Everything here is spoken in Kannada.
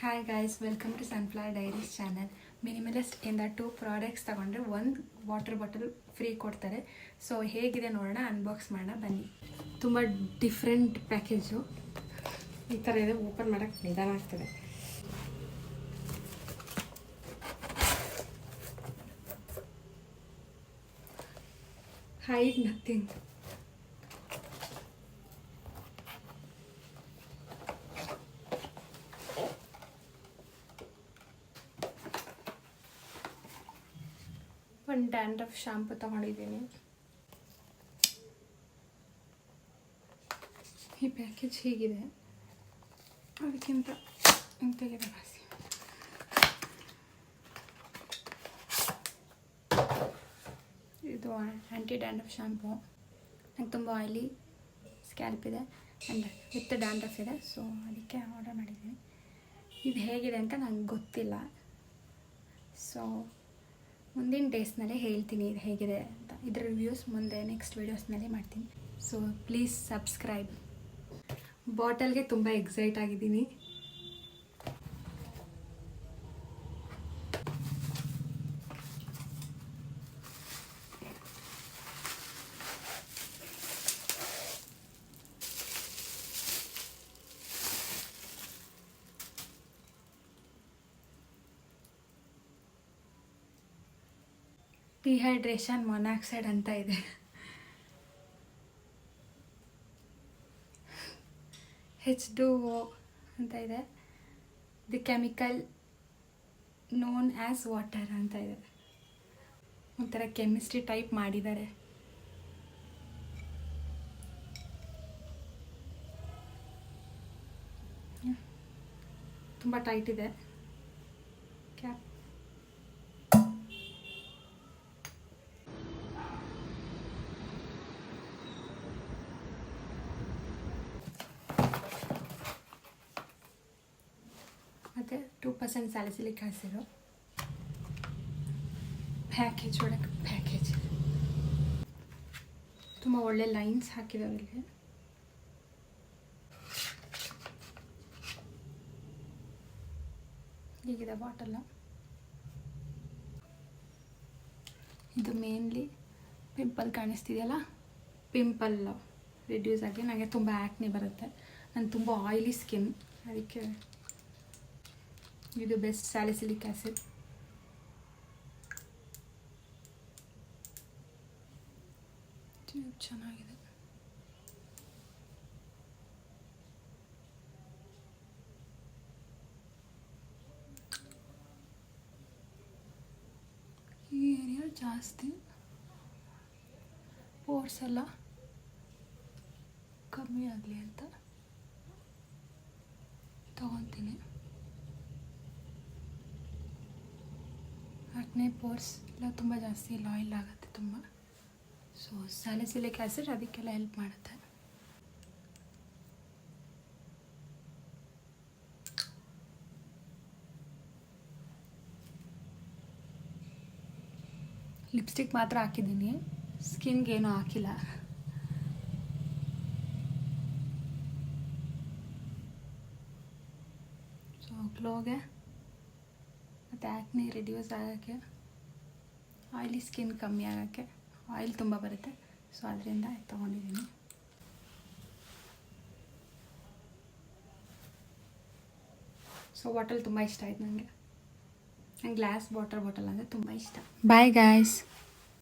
Hi guys, welcome to Sunflower Diaries channel. Minimalist ಇಂದ 2 ಪ್ರಾಡಕ್ಟ್ಸ್ ತಗೊಂಡ್ರೆ 1 ವಾಟರ್ ಬಾಟಲ್ ಫ್ರೀ ಕೊಡ್ತಾರೆ. ಸೊ ಹೇಗಿದೆ ನೋಡೋಣ, ಅನ್ಬಾಕ್ಸ್ ಮಾಡೋಣ ಬನ್ನಿ. ತುಂಬ ಡಿಫ್ರೆಂಟ್ ಪ್ಯಾಕೇಜು ಈ ಥರ ಇದೆ. ಓಪನ್ ಮಾಡೋಕ್ಕೆ ನಿಧಾನ ಆಗ್ತದೆ. Hide nothing. ಒಂದು ಡ್ಯಾಂಡ್ರಫ್ ಶಾಂಪು ತಗೊಂಡಿದ್ದೀನಿ. ಈ ಪ್ಯಾಕೇಜ್ ಹೀಗಿದೆ, ಅದಕ್ಕಿಂತ ಇಂತೆಗಿದೆ ಬಾಸಿ. ಇದು ಆ್ಯಂಟಿ ಡ್ಯಾಂಡ್ರಫ್ ಶಾಂಪು. ನಂಗೆ ತುಂಬ ಆಯ್ಲಿ ಸ್ಕ್ಯಾಲ್ಪ್ ಇದೆ ಆ್ಯಂಡ್ ವಿತ್ ಡ್ಯಾಂಡ್ರಫ್ ಇದೆ, ಸೊ ಅದಕ್ಕೆ ಆರ್ಡರ್ ಮಾಡಿದ್ದೀನಿ. ಇದು ಹೇಗಿದೆ ಅಂತ ನಂಗೆ ಗೊತ್ತಿಲ್ಲ, ಸೊ ಮುಂದಿನ ಡೇಸ್ನಲ್ಲೇ ಹೇಳ್ತೀನಿ ಇದು ಹೇಗಿದೆ ಅಂತ. ಇದರ ರಿವ್ಯೂಸ್ ಮುಂದೆ ನೆಕ್ಸ್ಟ್ ವೀಡಿಯೋಸ್ನಲ್ಲೇ ಮಾಡ್ತೀನಿ. So please subscribe. ಬಾಟಲ್ಗೆ ತುಂಬ ಎಕ್ಸೈಟ್ ಆಗಿದ್ದೀನಿ. ಡಿಹೈಡ್ರೇಷನ್ ಮೊನಾಕ್ಸೈಡ್ ಅಂತ ಇದೆ. H2O ಅಂತ ಇದೆ. The chemical known as water ಅಂತ ಇದೆ. ಒಂಥರ ಕೆಮಿಸ್ಟ್ರಿ ಟೈಪ್ ಮಾಡಿದ್ದಾರೆ. ತುಂಬ ಟೈಟ್ ಇದೆ ಕ್ಯಾಪ್. ಮತ್ತು 2% ಸ್ಯಾಲಿಸಿಲಿಕ್ ಆ್ಯಸಿಡು. ಪ್ಯಾಕೇಜ್ ಒಳಗೆ ಪ್ಯಾಕೇಜ್ ತುಂಬ ಒಳ್ಳೆ ಲೈನ್ಸ್ ಹಾಕಿದಾವೆ ಇಲ್ಲಿ. ಹೀಗಿದೆ ಬಾಟಲ್ಲ. ಇದು ಮೇನ್ಲಿ ಪಿಂಪಲ್ ಕಾಣಿಸ್ತಿದೆಯಲ್ಲ, ಪಿಂಪಲ್ ರಿಡ್ಯೂಸ್ ಆಗಿ ನನಗೆ ತುಂಬ ಆ್ಯಕ್ನೆ ಬರುತ್ತೆ. ನಾನು ತುಂಬ ಆಯಿಲಿ ಸ್ಕಿನ್, ಅದಕ್ಕೆ ಇದು ಬೆಸ್ಟ್ ಸ್ಯಾಲಿಸಿಲಿಕ್ ಆ್ಯಸಿಡ್. ಚೆನ್ನಾಗಿದೆ. ಈ ಏರಿಯಾ ಜಾಸ್ತಿ ಪೋರ್ಸ್ ಎಲ್ಲ ಕಮ್ಮಿ ಆಗಲಿ ಅಂತ ತಗೊತೀನಿ. ಆಕ್ನೆ ಪೋರ್ಸ್ ಎಲ್ಲ ತುಂಬ ಜಾಸ್ತಿ ಆಯಿಲ್ ಆಗುತ್ತೆ ತುಂಬ. ಸೊ ಸ್ಯಾಲಿಸಿಲಿಕ್ ಆ್ಯಸಿಡ್ ಅದಕ್ಕೆಲ್ಲ ಹೆಲ್ಪ್ ಮಾಡುತ್ತೆ. ಲಿಪ್ಸ್ಟಿಕ್ ಮಾತ್ರ ಹಾಕಿದ್ದೀನಿ, ಸ್ಕಿನ್ಗೆ ಏನೂ ಹಾಕಿಲ್ಲ. ಸೊ ಗ್ಲೋಗೆ ಮತ್ತು ಆ್ಯಕ್ನೆ ರಿಡ್ಯೂಸ್ ಆಗೋಕ್ಕೆ, ಆಯಿಲಿ ಸ್ಕಿನ್ ಕಮ್ಮಿ ಆಗೋಕ್ಕೆ, ಆಯಿಲ್ ತುಂಬ ಬರುತ್ತೆ, ಸೊ ಅದರಿಂದ ತೊಗೊಂಡಿದ್ದೀನಿ. ಸೊ ಬಾಟಲ್ ತುಂಬ ಇಷ್ಟ ಆಯ್ತು ನನಗೆ. ಗ್ಲಾಸ್ ಬಾಟಲ್ ಅಂದರೆ ತುಂಬ ಇಷ್ಟ. Bye guys.